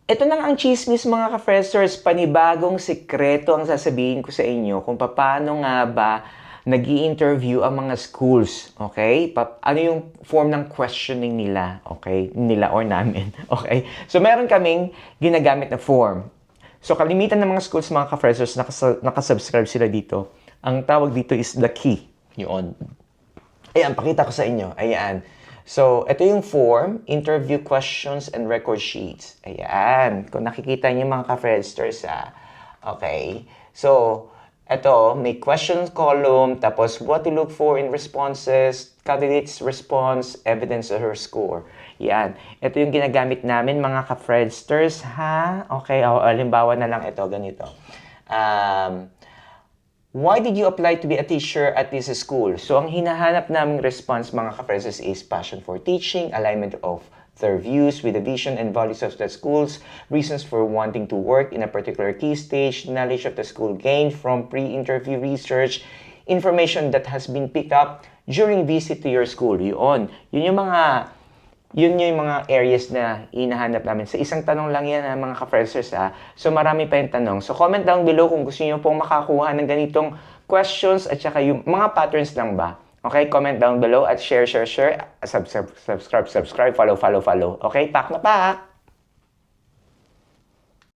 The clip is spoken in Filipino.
Ito na ang chismis mga ka-freshers, panibagong sikreto ang sasabihin ko sa inyo kung paano nga ba nag-i-interview ang mga schools, okay? Ano yung form ng questioning nila, okay? Nila or namin, okay? So, meron kaming ginagamit na form. So, kalimitan ng mga schools, mga ka-freshers, nakasubscribe sila dito. Ang tawag dito is the key. Yun. Ayan, pakita ko sa inyo. Ayan. So, ito yung form, interview questions and record sheets. Ayan. Kung nakikita niyo mga ka-freshers, okay. So, ito, may questions column, tapos what to look for in responses, candidate's response, evidence of her score. Yan. Ito yung ginagamit namin mga ka-freshers, ha? Okay, halimbawa na lang ito, ganito. Why did you apply to be a teacher at this school? So, ang hinahanap naming response mga ka-freshers is passion for teaching, alignment of their views with the vision and values of the schools, reasons for wanting to work in a particular key stage, knowledge of the school gained from pre-interview research, information that has been picked up during visit to your school. Yun yung mga areas na hinahanap namin. Sa isang tanong lang yan, mga ka-freshers, So, marami pa yung tanong. So, comment down below kung gusto niyo pong makakuha ng ganitong questions at saka yung mga patterns lang ba. Okay? Comment down below at share. Subscribe, follow. Okay? Pak na pak!